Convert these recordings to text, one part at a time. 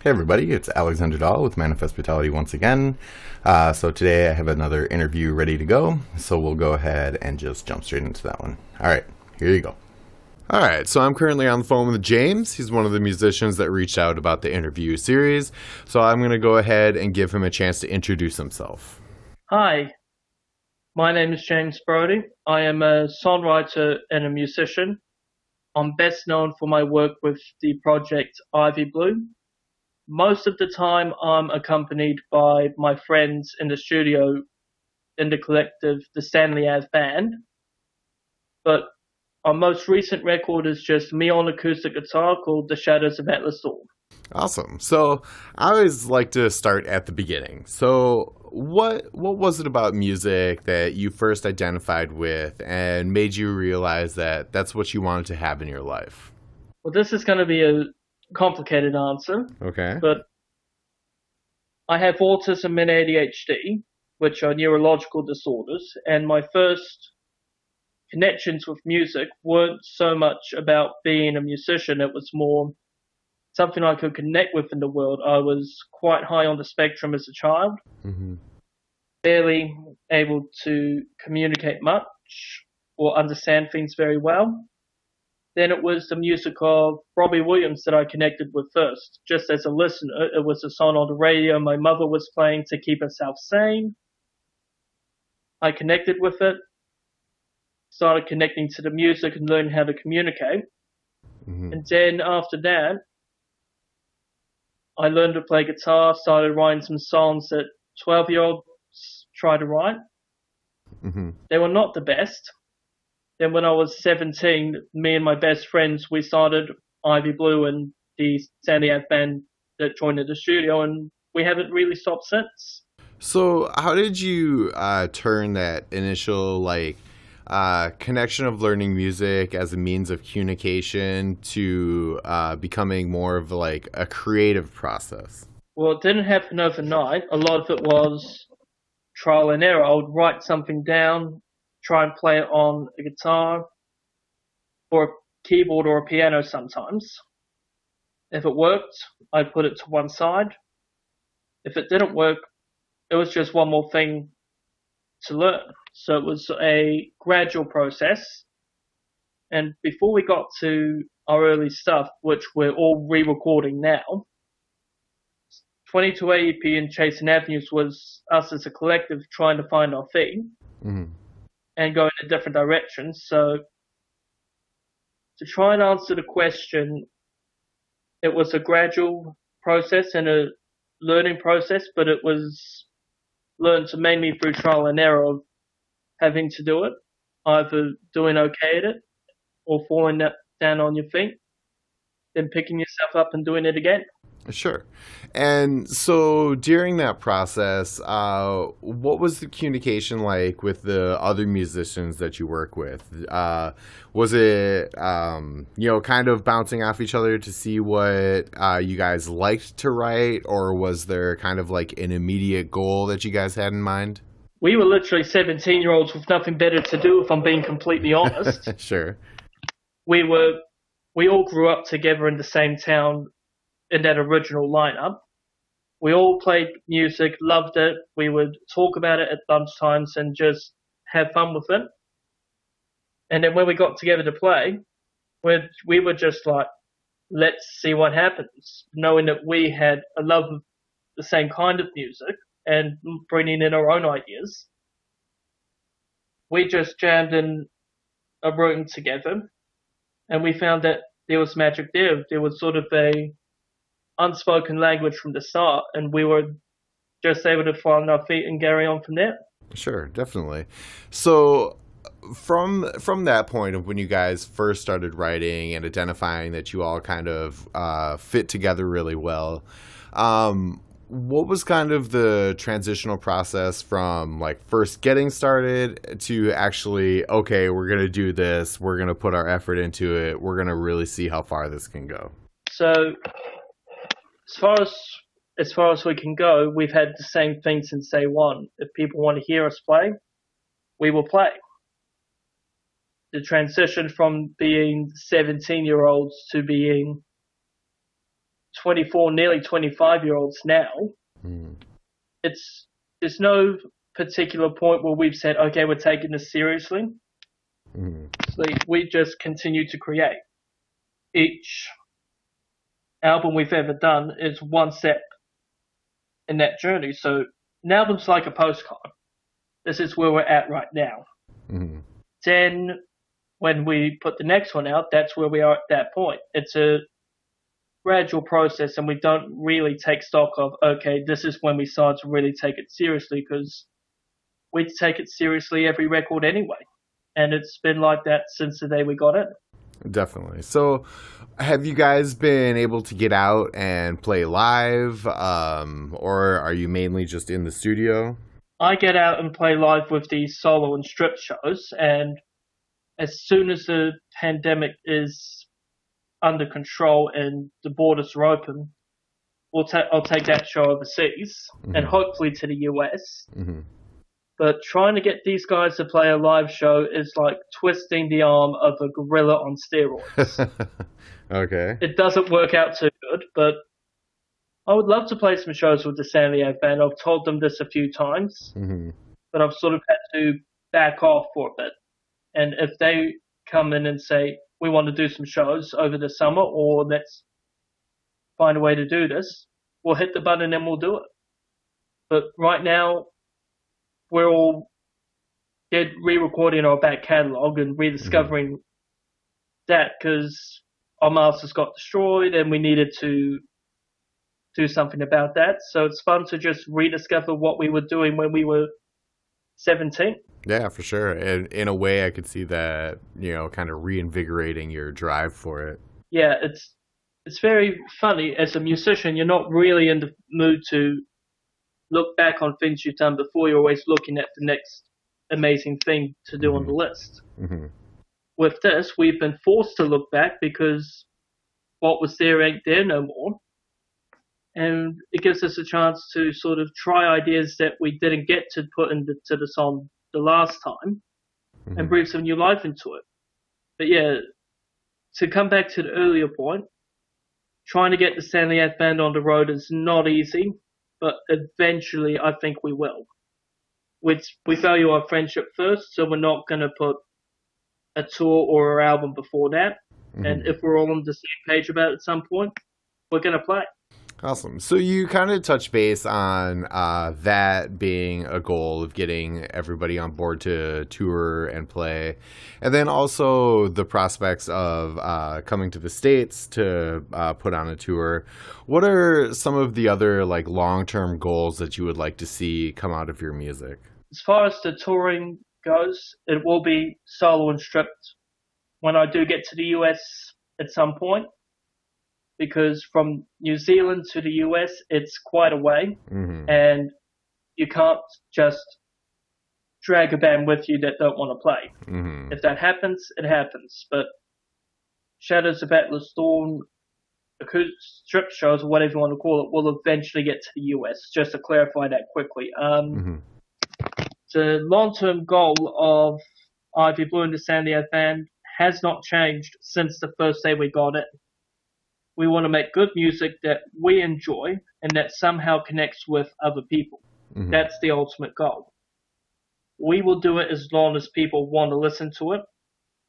Hey everybody, it's Alexander Dahl with Manifest Vitality once again. So today I have another interview ready to go, so we'll go ahead and just jump straight into that one. Alright, here you go. Alright, so I'm currently on the phone with James. He's one of the musicians that reached out about the interview series, so I'm going to go ahead and give him a chance to introduce himself. Hi, my name is James Brodie. I am a songwriter and a musician. I'm best known for my work with the project Ivy Blue. Most of the time, I'm accompanied by my friends in the studio in the collective The Stanley Ave Band. But our most recent record is just me on acoustic guitar called The Shadows of Atlas Storm. Awesome. So I always like to start at the beginning. So what was it about music that you first identified with and made you realize that that's what you wanted to have in your life? Well, this is going to be a complicated answer, Okay. but I have autism and ADHD, which are neurological disorders, and my first connections with music weren't so much about being a musician. It was more something I could connect with in the world. I was quite high on the spectrum as a child, barely able to communicate much or understand things very well. Then it was the music of Robbie Williams that I connected with first. Just as a listener, it was a song on the radio my mother was playing to keep herself sane. I connected with it, started connecting to the music and learning how to communicate. And then after that, I learned to play guitar, started writing some songs that 12-year-olds try to write. They were not the best. Then when I was 17, me and my best friends, we started Ivy Blue and the Stanley Ave Band that joined in the studio, and we haven't really stopped since. So how did you turn that initial connection of learning music as a means of communication to becoming more of a creative process? Well, it didn't happen overnight. A lot of it was trial and error. I would write something down, try and play it on a guitar or a keyboard or a piano sometimes. If it worked, I'd put it to one side. If it didn't work, it was just one more thing to learn. So it was a gradual process. And before we got to our early stuff, which we're all re-recording now, 22 AEP and Chasing Avenues was us as a collective trying to find our feet and go in a different direction. So to try and answer the question, it was a gradual process and a learning process, but it was learned mainly through trial and error of having to do it, either doing okay at it or falling down on your feet, then picking yourself up and doing it again. Sure. And so during that process, what was the communication like with the other musicians that you work with? Was it, kind of bouncing off each other to see what you guys liked to write, or was there kind of like an immediate goal that you guys had in mind? We were literally 17-year-olds with nothing better to do, if I'm being completely honest. Sure. We all grew up together in the same town in that original lineup. We all played music, loved it. We would talk about it at lunchtimes and just have fun with it. And then when we got together to play, we were just like, let's see what happens, knowing that we had a love of the same kind of music and bringing in our own ideas. We just jammed in a room together, and we found that there was magic there. There was sort of a unspoken language from the start, and we were just able to find our feet and carry on from there. Sure, definitely. So from that point of when you guys first started writing and identifying that you all kind of fit together really well, what was kind of the transitional process from first getting started to actually, okay, we're going to do this, we're going to put our effort into it, we're going to really see how far this can go? So as far as we can go, we've had the same thing since day one. If people want to hear us play, we will play. The transition from being 17-year-olds to being 24, nearly 25-year-olds now, there's no particular point where we've said, okay, we're taking this seriously. So we just continue to create. Each album we've ever done is one step in that journey. So an album's like a postcard. This is where we're at right now. Then when we put the next one out, that's where we are at that point. It's a gradual process, and we don't really take stock of, okay, this is when we start to really take it seriously, because we take it seriously every record anyway. And it's been like that since the day we got in. Definitely. So have you guys been able to get out and play live, or are you mainly just in the studio? I get out and play live with these solo and strip shows, and as soon as the pandemic is under control and the borders are open, I'll take that show overseas and hopefully to the US. But trying to get these guys to play a live show is like twisting the arm of a gorilla on steroids. Okay. It doesn't work out too good, but I would love to play some shows with the Stanley Ave Band. I've told them this a few times, but I've sort of had to back off for a bit. And if they come in and say, we want to do some shows over the summer, or let's find a way to do this, we'll hit the button and we'll do it. But right now, we're all re-recording our back catalogue and rediscovering that, because our masters got destroyed and we needed to do something about that. So it's fun to just rediscover what we were doing when we were 17. Yeah, for sure. And in a way, I could see that, kind of reinvigorating your drive for it. Yeah, it's very funny. As a musician, you're not really in the mood to look back on things you've done before. You're always looking at the next amazing thing to do on the list. With this, we've been forced to look back because what was there ain't there no more. And it gives us a chance to sort of try ideas that we didn't get to put into the song the last time and breathe some new life into it. But yeah, to come back to the earlier point, trying to get the Stanley Ave Band on the road is not easy, but eventually I think we will. We value our friendship first, so we're not going to put a tour or an album before that. And if we're all on the same page about it at some point, we're going to play. Awesome. So you kind of touch base on that being a goal of getting everybody on board to tour and play. And then also the prospects of coming to the States to put on a tour. What are some of the other long-term goals that you would like to see come out of your music? As far as the touring goes, it will be solo and stripped when I do get to the US at some point. Because from New Zealand to the US, it's quite a way, and you can't just drag a band with you that don't want to play. If that happens, it happens. But Shadows of Atlas Dawn, strip shows, or whatever you want to call it, will eventually get to the US, just to clarify that quickly. The long-term goal of Ivy Blue and the Stanley Ave Band has not changed since the first day we got it. We want to make good music that we enjoy and that somehow connects with other people. That's the ultimate goal. We will do it as long as people want to listen to it.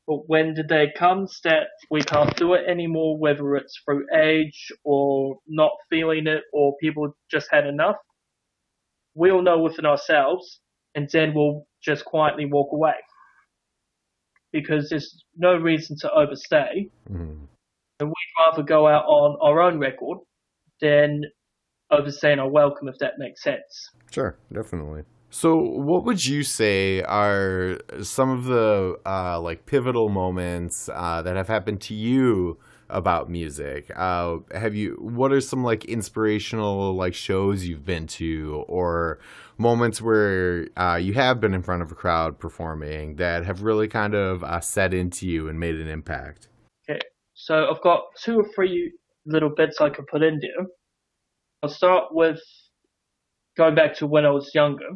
But when the day comes that we can't do it anymore, whether it's through age or not feeling it or people just had enough, we'll know within ourselves, and then we'll just quietly walk away. Because there's no reason to overstay. And we'd rather go out on our own record than overstaying our welcome, if that makes sense. Sure, definitely. So what would you say are some of the pivotal moments that have happened to you about music? What are some inspirational shows you've been to, or moments where you have been in front of a crowd performing that have really kind of set into you and made an impact? Okay. So I've got 2 or 3 little bits I could put in there. I'll start with going back to when I was younger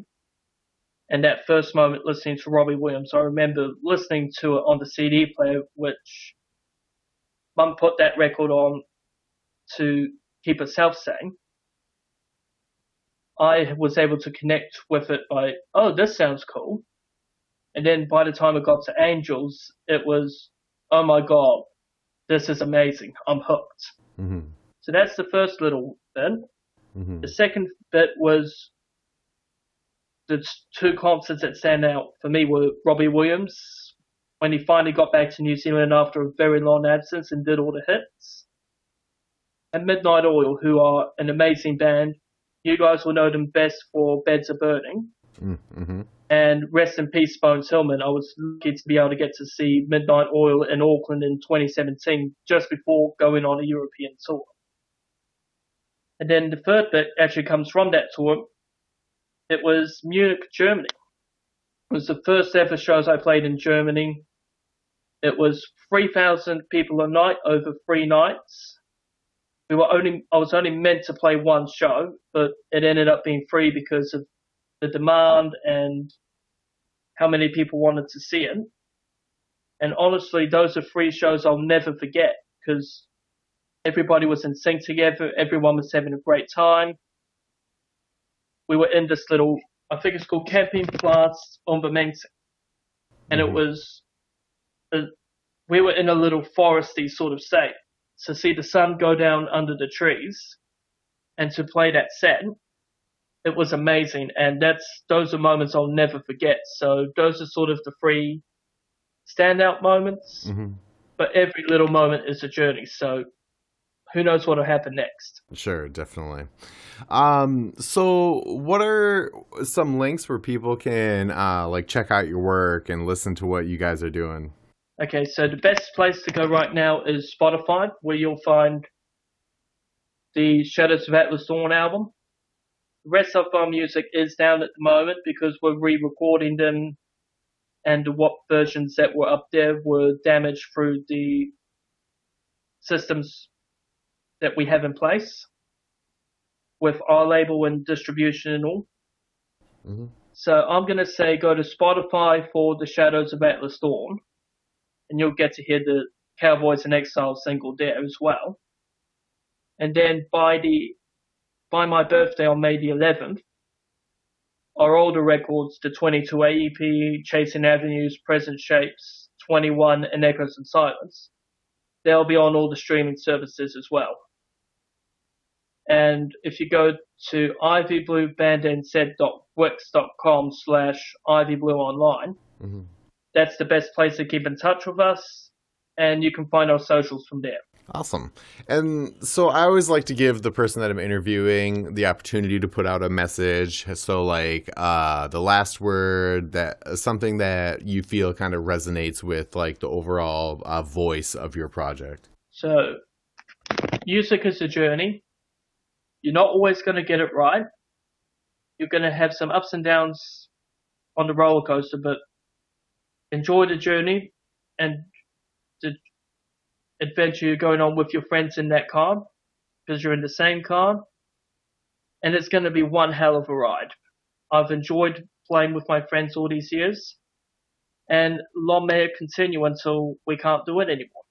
and that first moment listening to Robbie Williams. I remember listening to it on the CD player, which Mum put that record on to keep herself sane, I was able to connect with it by, oh, this sounds cool. And then by the time it got to Angels, it was, oh my god, this is amazing. I'm hooked. Mm-hmm. So that's the first little bit. Mm-hmm. The second bit was the two concerts that stand out for me were Robbie Williams, when he finally got back to New Zealand after a very long absence and did all the hits, and Midnight Oil, who are an amazing band. You guys will know them best for Beds Are Burning. Mm-hmm. And rest in peace, Bones Hillman. I was lucky to be able to get to see Midnight Oil in Auckland in 2017, just before going on a European tour. And then the third bit actually comes from that tour. It was Munich, Germany. It was the first ever shows I played in Germany. It was 3,000 people a night over 3 nights. I was only meant to play one show, but it ended up being 3 because of the demand and how many people wanted to see it. And honestly, those are 3 shows I'll never forget because everybody was in sync together. Everyone was having a great time. We were in this little, I think it's called Campingplatz Unbemensing. And it was, we were in a little foresty sort of state. To see the sun go down under the trees and to play that set, it was amazing. And those are moments I'll never forget. So those are sort of the 3 standout moments. Mm-hmm. But every little moment is a journey. So who knows what will happen next? Sure, definitely. So what are some links where people can like check out your work and listen to what you guys are doing? Okay, so the best place to go right now is Spotify, where you'll find the Shadows of Atlas Dawn album. The rest of our music is down at the moment because we're re-recording them, and what versions that were up there were damaged through the systems that we have in place with our label and distribution and all. Mm-hmm. So I'm going to say go to Spotify for the Shadows of Atlas Dawn, and you'll get to hear the Cowboys in Exile single there as well. And then by my birthday on May the 11th, our older records, the 22 AEP, Chasing Avenues, Present Shapes, 21, and Echoes and Silence, they'll be on all the streaming services as well. And if you go to ivybluebandnz.wix.com/ivyblueonline, Mm-hmm. that's the best place to keep in touch with us, and you can find our socials from there. Awesome. And so I always like to give the person that I'm interviewing the opportunity to put out a message. So like the last word, that something that you feel kind of resonates with like the overall voice of your project. So music is a journey. You're not always going to get it right. You're going to have some ups and downs on the roller coaster, but enjoy the journey and the adventure you're going on with your friends in that car, because you're in the same car, and it's going to be one hell of a ride. I've enjoyed playing with my friends all these years, and long may it continue until we can't do it anymore.